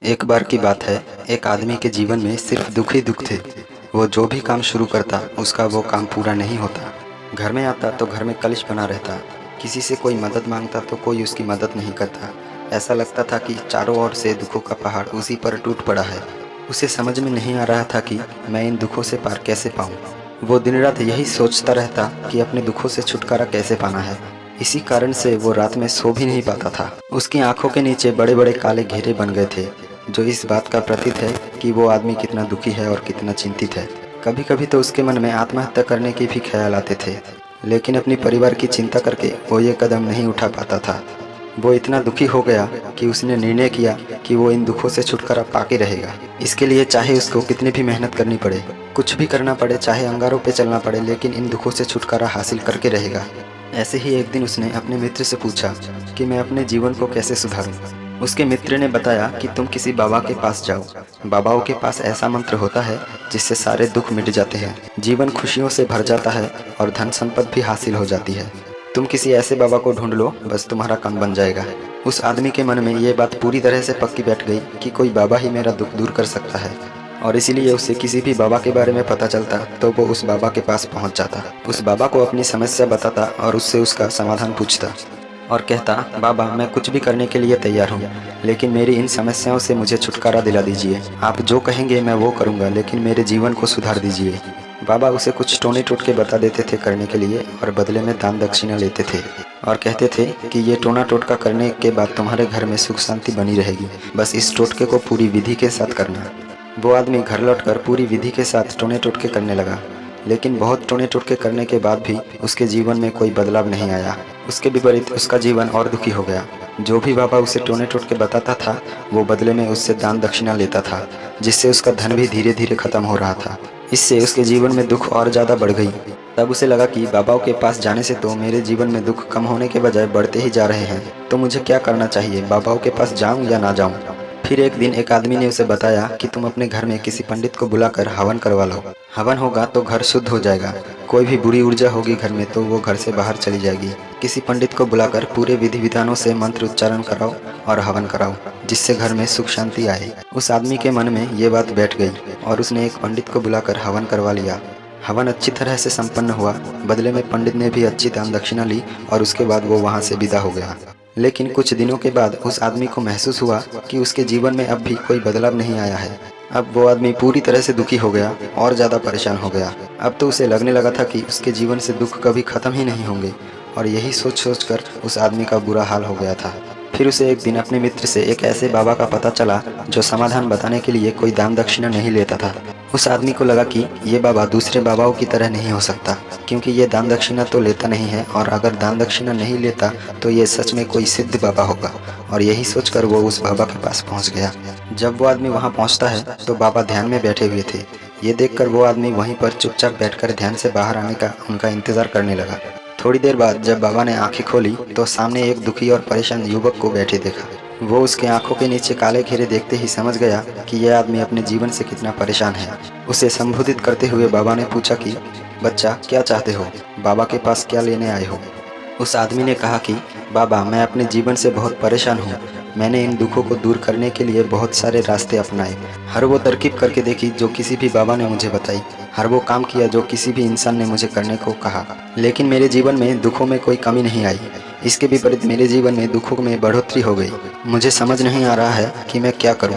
एक बार की बात है, एक आदमी के जीवन में सिर्फ दुख ही दुख थे। वो जो भी काम शुरू करता उसका वो काम पूरा नहीं होता। घर में आता तो घर में कलेश बना रहता। किसी से कोई मदद मांगता तो कोई उसकी मदद नहीं करता। ऐसा लगता था कि चारों ओर से दुखों का पहाड़ उसी पर टूट पड़ा है। उसे समझ में नहीं आ रहा था कि मैं इन दुखों से पार कैसे पाऊँ। वो दिन रात यही सोचता रहता कि अपने दुखों से छुटकारा कैसे पाना है। इसी कारण से वो रात में सो भी नहीं पाता था। उसकी आंखों के नीचे बड़े बड़े काले घेरे बन गए थे, जो इस बात का प्रतीत है कि वो आदमी कितना दुखी है और कितना चिंतित है। कभी कभी तो उसके मन में आत्महत्या करने के भी ख्याल आते थे, लेकिन अपनी परिवार की चिंता करके वो ये कदम नहीं उठा पाता था। वो इतना दुखी हो गया कि उसने निर्णय किया कि वो इन दुखों से छुटकारा पाके रहेगा। इसके लिए चाहे उसको कितनी भी मेहनत करनी पड़े, कुछ भी करना पड़े, चाहे अंगारों पे चलना पड़े, लेकिन इन दुखों से छुटकारा हासिल करके रहेगा। ऐसे ही एक दिन उसने अपने मित्र से पूछा कि मैं अपने जीवन को कैसे सुधारूं। उसके मित्र ने बताया कि तुम किसी बाबा के पास जाओ। बाबाओं के पास ऐसा मंत्र होता है जिससे सारे दुख मिट जाते हैं, जीवन खुशियों से भर जाता है और धन संपत्ति भी हासिल हो जाती है। तुम किसी ऐसे बाबा को ढूंढ लो, बस तुम्हारा काम बन जाएगा। उस आदमी के मन में ये बात पूरी तरह से पक्की बैठ गई कि कोई बाबा ही मेरा दुख दूर कर सकता है, और इसीलिए उसे किसी भी बाबा के बारे में पता चलता तो वो उस बाबा के पास पहुंच जाता। उस बाबा को अपनी समस्या बताता और उससे उसका समाधान पूछता और कहता, बाबा मैं कुछ भी करने के लिए तैयार हूँ, लेकिन मेरी इन समस्याओं से मुझे छुटकारा दिला दीजिए। आप जो कहेंगे मैं वो करूँगा, लेकिन मेरे जीवन को सुधार दीजिए। बाबा उसे कुछ टोने टोटके बता देते थे करने के लिए, और बदले में दान दक्षिणा लेते थे और कहते थे कि ये टोना टोटका करने के बाद तुम्हारे घर में सुख शांति बनी रहेगी, बस इस टोटके को पूरी विधि के साथ करना। वो आदमी घर लौटकर पूरी विधि के साथ टोने टोटके करने लगा, लेकिन बहुत टोने टोटके करने के बाद भी उसके जीवन में कोई बदलाव नहीं आया। उसके विपरीत उसका जीवन और दुखी हो गया। जो भी बाबा उसे टोने टोटके बताता था, वो बदले में उससे दान दक्षिणा लेता था, जिससे उसका धन भी धीरे धीरे खत्म हो रहा था। इससे उसके जीवन में दुख और ज़्यादा बढ़ गई। तब उसे लगा कि बाबाओं के पास जाने से तो मेरे जीवन में दुख कम होने के बजाय बढ़ते ही जा रहे हैं, तो मुझे क्या करना चाहिए, बाबाओं के पास जाऊं या ना जाऊं। फिर एक दिन एक आदमी ने उसे बताया कि तुम अपने घर में किसी पंडित को बुलाकर हवन करवा लो। हवन होगा तो घर शुद्ध हो जाएगा, कोई भी बुरी ऊर्जा होगी घर में तो वो घर से बाहर चली जाएगी। किसी पंडित को बुलाकर पूरे विधि विधानों से मंत्र उच्चारण कराओ और हवन कराओ, जिससे घर में सुख शांति आए। उस आदमी के मन में ये बात बैठ गई और उसने एक पंडित को बुलाकर हवन करवा लिया। हवन अच्छी तरह से संपन्न हुआ। बदले में पंडित ने भी अच्छी दान दक्षिणा ली और उसके बाद वो वहाँ से विदा हो गया। लेकिन कुछ दिनों के बाद उस आदमी को महसूस हुआ कि उसके जीवन में अब भी कोई बदलाव नहीं आया है। अब वो आदमी पूरी तरह से दुखी हो गया और ज़्यादा परेशान हो गया। अब तो उसे लगने लगा था कि उसके जीवन से दुख कभी ख़त्म ही नहीं होंगे, और यही सोच सोच कर उस आदमी का बुरा हाल हो गया था। फिर उसे एक दिन अपने मित्र से एक ऐसे बाबा का पता चला जो समाधान बताने के लिए कोई दान दक्षिणा नहीं लेता था। उस आदमी को लगा कि ये बाबा दूसरे बाबाओं की तरह नहीं हो सकता, क्योंकि ये दान दक्षिणा तो लेता नहीं है, और अगर दान दक्षिणा नहीं लेता तो ये सच में कोई सिद्ध बाबा होगा। और यही सोचकर वो उस बाबा के पास पहुंच गया। जब वो आदमी वहां पहुंचता है तो बाबा ध्यान में बैठे हुए थे। ये देखकर वो आदमी वहीं पर चुपचाप बैठकर ध्यान से बाहर आने का उनका इंतजार करने लगा। थोड़ी देर बाद जब बाबा ने आंखें खोली तो सामने एक दुखी और परेशान युवक को बैठे देखा। वो उसके आंखों के नीचे काले घेरे देखते ही समझ गया कि यह आदमी अपने जीवन से कितना परेशान है। उसे संबोधित करते हुए बाबा ने पूछा कि बच्चा क्या चाहते हो, बाबा के पास क्या लेने आए हो। उस आदमी ने कहा कि बाबा मैं अपने जीवन से बहुत परेशान हूँ। मैंने इन दुखों को दूर करने के लिए बहुत सारे रास्ते अपनाए, हर वो तरकीब करके देखी जो किसी भी बाबा ने मुझे बताई, हर वो काम किया जो किसी भी इंसान ने मुझे करने को कहा, लेकिन मेरे जीवन में दुखों में कोई कमी नहीं आई। इसके विपरीत मेरे जीवन में दुखों में बढ़ोतरी हो गई। मुझे समझ नहीं आ रहा है कि मैं क्या करूं।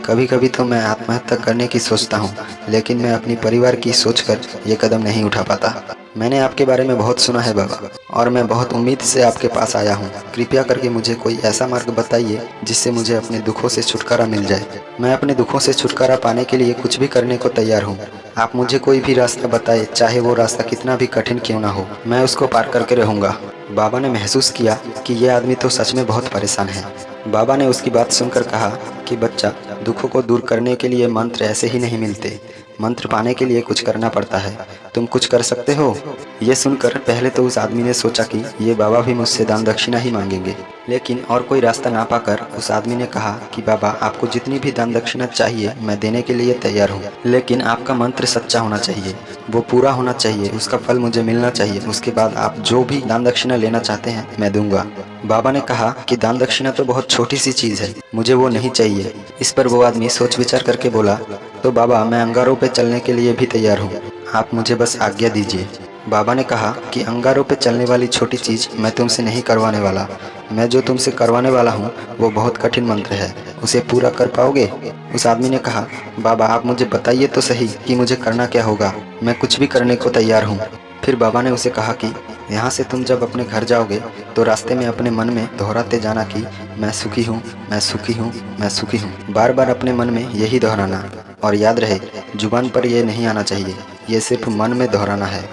कभी कभी तो मैं आत्महत्या करने की सोचता हूं, लेकिन मैं अपनी परिवार की सोचकर ये कदम नहीं उठा पाता। मैंने आपके बारे में बहुत सुना है बाबा, और मैं बहुत उम्मीद से आपके पास आया हूँ। कृपया करके मुझे कोई ऐसा मार्ग बताइए जिससे मुझे अपने दुखों से छुटकारा मिल जाए। मैं अपने दुखों से छुटकारा पाने के लिए कुछ भी करने को तैयार हूँ। आप मुझे कोई भी रास्ता बताए, चाहे वो रास्ता कितना भी कठिन क्यों ना हो, मैं उसको पार करके रहूँगा। बाबा ने महसूस किया कि यह आदमी तो सच में बहुत परेशान है। बाबा ने उसकी बात सुनकर कहा कि बच्चा, दुखों को दूर करने के लिए मंत्र ऐसे ही नहीं मिलते, मंत्र पाने के लिए कुछ करना पड़ता है। तुम कुछ कर सकते हो। ये सुनकर पहले तो उस आदमी ने सोचा कि ये बाबा भी मुझसे दान दक्षिणा ही मांगेंगे, लेकिन और कोई रास्ता ना पाकर उस आदमी ने कहा कि बाबा आपको जितनी भी दान दक्षिणा चाहिए मैं देने के लिए तैयार हूँ, लेकिन आपका मंत्र सच्चा होना चाहिए, वो पूरा होना चाहिए, उसका फल मुझे मिलना चाहिए। उसके बाद आप जो भी दान दक्षिणा लेना चाहते हैं मैं दूंगा। बाबा ने कहा कि दान दक्षिणा तो बहुत छोटी सी चीज़ है, मुझे वो नहीं चाहिए। चाहिए। इस पर वो आदमी सोच विचार करके बोला, तो बाबा मैं अंगारों पे चलने के लिए भी तैयार हूँ, आप मुझे बस आज्ञा दीजिए। बाबा ने कहा कि अंगारों पे चलने वाली छोटी चीज़ मैं तुमसे नहीं करवाने वाला। मैं जो तुमसे करवाने वाला हूँ वो बहुत कठिन मंत्र है, उसे पूरा कर पाओगे? उस आदमी ने कहा, बाबा आप मुझे बताइए तो सही कि मुझे करना क्या होगा, मैं कुछ भी करने को तैयार हूँ। फिर बाबा ने उसे कहा कि यहाँ से तुम जब अपने घर जाओगे तो रास्ते में अपने मन में दोहराते जाना कि मैं सुखी हूँ, मैं सुखी हूँ, मैं सुखी हूँ। बार बार अपने मन में यही दोहराना, और याद रहे जुबान पर यह नहीं आना चाहिए, ये सिर्फ मन में दोहराना है।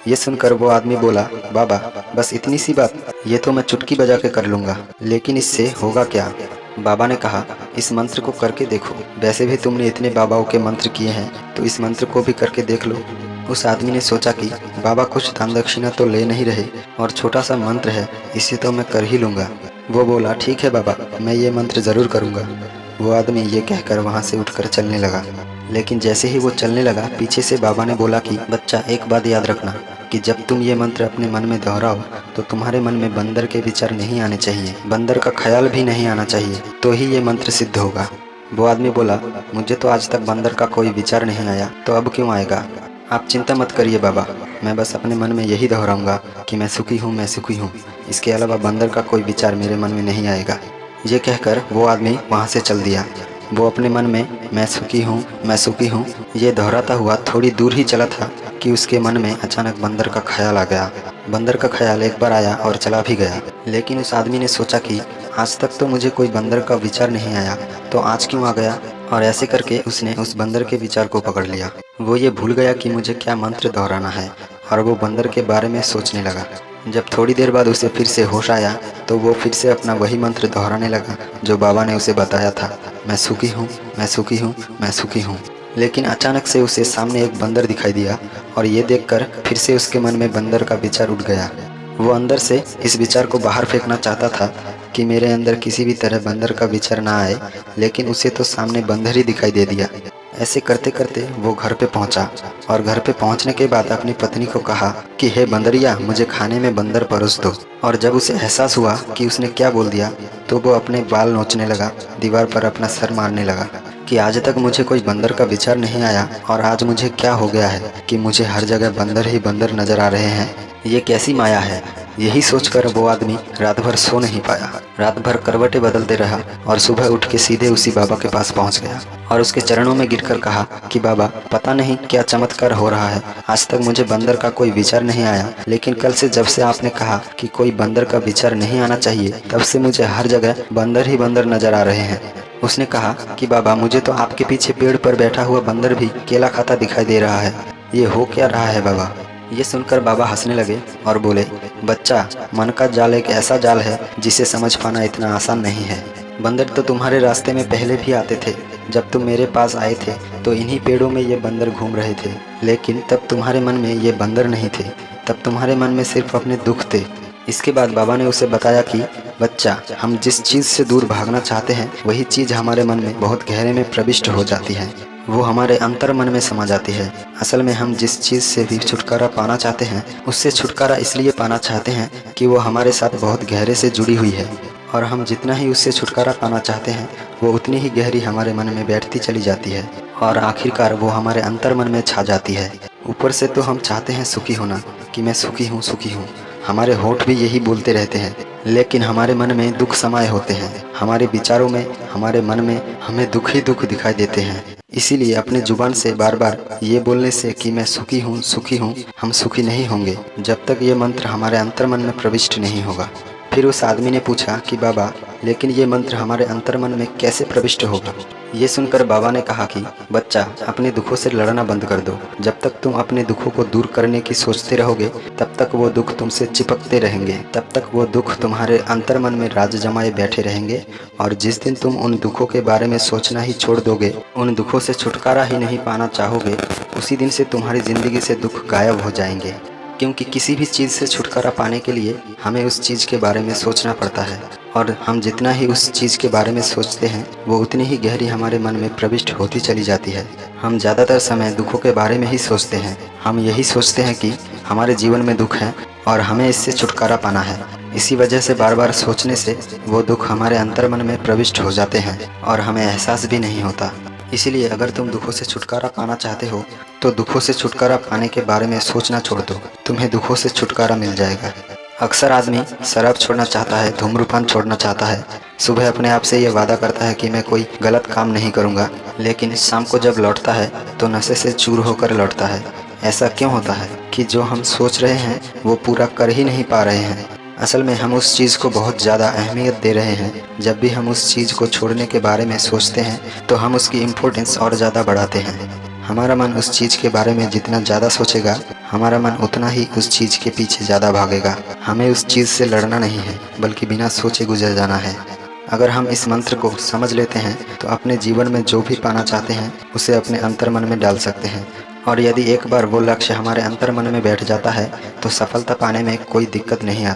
ये सुनकर वो आदमी बोला, बाबा बस इतनी सी बात, ये तो मैं चुटकी बजा के कर लूँगा, लेकिन इससे होगा क्या? बाबा ने कहा, इस मंत्र को करके देखो, वैसे भी तुमने इतने बाबाओं के मंत्र किए हैं तो इस मंत्र को भी करके देख लो। उस आदमी ने सोचा कि बाबा कुछ दान दक्षिणा तो ले नहीं रहे और छोटा सा मंत्र है, इसे तो मैं कर ही लूँगा। वो बोला, ठीक है बाबा, मैं ये मंत्र ज़रूर करूँगा। वो आदमी ये कहकर वहाँ से उठकर चलने लगा, लेकिन जैसे ही वो चलने लगा पीछे से बाबा ने बोला कि बच्चा एक बात याद रखना कि जब तुम ये मंत्र अपने मन में दोहराओ तो तुम्हारे मन में बंदर के विचार नहीं आने चाहिए, बंदर का ख्याल भी नहीं आना चाहिए, तो ही ये मंत्र सिद्ध होगा। वो आदमी बोला, मुझे तो आज तक बंदर का कोई विचार नहीं आया, तो अब क्यों आएगा? आप चिंता मत करिए बाबा, मैं बस अपने मन में यही दोहराऊंगा कि मैं सुखी हूँ, मैं सुखी हूँ, इसके अलावा बंदर का कोई विचार मेरे मन में नहीं आएगा। ये कहकर वो आदमी वहाँ से चल दिया। वो अपने मन में मैं सुखी हूँ, मैं सुखी हूँ ये दोहराता हुआ थोड़ी दूर ही चला था कि उसके मन में अचानक बंदर का ख्याल आ गया। बंदर का ख्याल एक बार आया और चला भी गया, लेकिन उस आदमी ने सोचा कि आज तक तो मुझे कोई बंदर का विचार नहीं आया, तो आज क्यों आ गया? और ऐसे करके उसने उस बंदर के विचार को पकड़ लिया। वो ये भूल गया कि मुझे क्या मंत्र दोहराना है, और वो बंदर के बारे में सोचने लगा। जब थोड़ी देर बाद उसे फिर से होश आया तो वो फिर से अपना वही मंत्र दोहराने लगा जो बाबा ने उसे बताया था, मैं सुखी हूँ, मैं सुखी हूँ, मैं सुखी हूँ। लेकिन अचानक से उसे सामने एक बंदर दिखाई दिया, और ये देखकर फिर से उसके मन में बंदर का विचार उठ गया। वो अंदर से इस विचार को बाहर फेंकना चाहता था कि मेरे अंदर किसी भी तरह बंदर का विचार ना आए, लेकिन उसे तो सामने बंदर ही दिखाई दे दिया। ऐसे करते करते वो घर पे पहुंचा, और घर पे पहुंचने के बाद अपनी पत्नी को कहा कि हे बंदरिया, मुझे खाने में बंदर परोस दो। और जब उसे एहसास हुआ कि उसने क्या बोल दिया तो वो अपने बाल नोचने लगा, दीवार पर अपना सर मारने लगा कि आज तक मुझे कोई बंदर का विचार नहीं आया, और आज मुझे क्या हो गया है कि मुझे हर जगह बंदर ही बंदर नजर आ रहे हैं, ये कैसी माया है। यही सोचकर वो आदमी रात भर सो नहीं पाया, रात भर करवटें बदलते रहा, और सुबह उठ के सीधे उसी बाबा के पास पहुंच गया और उसके चरणों में गिरकर कहा कि बाबा, पता नहीं क्या चमत्कार हो रहा है, आज तक मुझे बंदर का कोई विचार नहीं आया, लेकिन कल से जब से आपने कहा कि कोई बंदर का विचार नहीं आना चाहिए, तब से मुझे हर जगह बंदर ही बंदर नजर आ रहे हैं। उसने कहा कि बाबा, मुझे तो आपके पीछे पेड़ पर बैठा हुआ बंदर भी केला खाता दिखाई दे रहा है, ये हो क्या रहा है बाबा? ये सुनकर बाबा हंसने लगे और बोले, बच्चा, मन का जाल एक ऐसा जाल है जिसे समझ पाना इतना आसान नहीं है। बंदर तो तुम्हारे रास्ते में पहले भी आते थे, जब तुम मेरे पास आए थे तो इन्हीं पेड़ों में ये बंदर घूम रहे थे, लेकिन तब तुम्हारे मन में ये बंदर नहीं थे, तब तुम्हारे मन में सिर्फ अपने दुख थे। इसके बाद बाबा ने उसे बताया कि बच्चा, हम जिस चीज़ से दूर भागना चाहते हैं वही चीज़ हमारे मन में बहुत गहरे में प्रविष्ट हो जाती है, वो हमारे अंतर मन में समा जाती है। असल में हम जिस चीज़ से भी छुटकारा पाना चाहते हैं उससे छुटकारा इसलिए पाना चाहते हैं कि वो हमारे साथ बहुत गहरे से जुड़ी हुई है, और हम जितना ही उससे छुटकारा पाना चाहते हैं वो उतनी ही गहरी हमारे मन में बैठती चली जाती है, और आखिरकार वो हमारे अंतर मन में छा जाती है। ऊपर से तो हम चाहते हैं सुखी होना कि मैं सुखी हूँ, सुखी हूँ, हमारे होठ भी यही बोलते रहते हैं, लेकिन हमारे मन में दुख समाये होते हैं, हमारे विचारों में, हमारे मन में हमें दुख ही दुख दिखाई देते हैं। इसीलिए अपने जुबान से बार बार ये बोलने से कि मैं सुखी हूँ, सुखी हूँ, हम सुखी नहीं होंगे जब तक ये मंत्र हमारे अंतर मन में प्रविष्ट नहीं होगा। फिर उस आदमी ने पूछा कि बाबा, लेकिन ये मंत्र हमारे अंतर मन में कैसे प्रविष्ट होगा? ये सुनकर बाबा ने कहा कि बच्चा, अपने दुखों से लड़ना बंद कर दो। जब तक तुम अपने दुखों को दूर करने की सोचते रहोगे तब तक वो दुख तुमसे चिपकते रहेंगे, तब तक वो दुख तुम्हारे अंतर मन में राज जमाए बैठे रहेंगे, और जिस दिन तुम उन दुखों के बारे में सोचना ही छोड़ दोगे, उन दुखों से छुटकारा ही नहीं पाना चाहोगे, उसी दिन से तुम्हारी ज़िंदगी से दुख गायब हो जाएंगे। क्योंकि किसी भी चीज़ से छुटकारा पाने के लिए हमें उस चीज़ के बारे में सोचना पड़ता है, और हम जितना ही उस चीज़ के बारे में सोचते हैं वो उतनी ही गहरी हमारे मन में प्रविष्ट होती चली जाती है। हम ज़्यादातर समय दुखों के बारे में ही सोचते हैं, हम यही सोचते हैं कि हमारे जीवन में दुख है और हमें इससे छुटकारा पाना है, इसी वजह से बार बार सोचने से वो दुख हमारे अंतर मन में प्रविष्ट हो जाते हैं और हमें एहसास भी नहीं होता। इसीलिए अगर तुम दुखों से छुटकारा पाना चाहते हो तो दुखों से छुटकारा पाने के बारे में सोचना छोड़ दो, तुम्हें दुखों से छुटकारा मिल जाएगा। अक्सर आदमी शराब छोड़ना चाहता है, धूम्रपान छोड़ना चाहता है, सुबह अपने आप से ये वादा करता है कि मैं कोई गलत काम नहीं करूँगा, लेकिन शाम को जब लौटता है तो नशे से चूर होकर लौटता है। ऐसा क्यों होता है कि जो हम सोच रहे हैं वो पूरा कर ही नहीं पा रहे हैं। असल में हम उस चीज़ को बहुत ज़्यादा अहमियत दे रहे हैं। जब भी हम उस चीज़ को छोड़ने के बारे में सोचते हैं तो हम उसकी इम्पोर्टेंस और ज़्यादा बढ़ाते हैं। हमारा मन उस चीज़ के बारे में जितना ज़्यादा सोचेगा, हमारा मन उतना ही उस चीज़ के पीछे ज़्यादा भागेगा। हमें उस चीज़ से लड़ना नहीं है, बल्कि बिना सोचे गुजर जाना है। अगर हम इस मंत्र को समझ लेते हैं तो अपने जीवन में जो भी पाना चाहते हैं उसे अपने अंतर मन में डाल सकते हैं। और यदि एक बार वो लक्ष्य हमारे अंतर मन में बैठ जाता है तो सफलता पाने में कोई दिक्कत नहीं आती।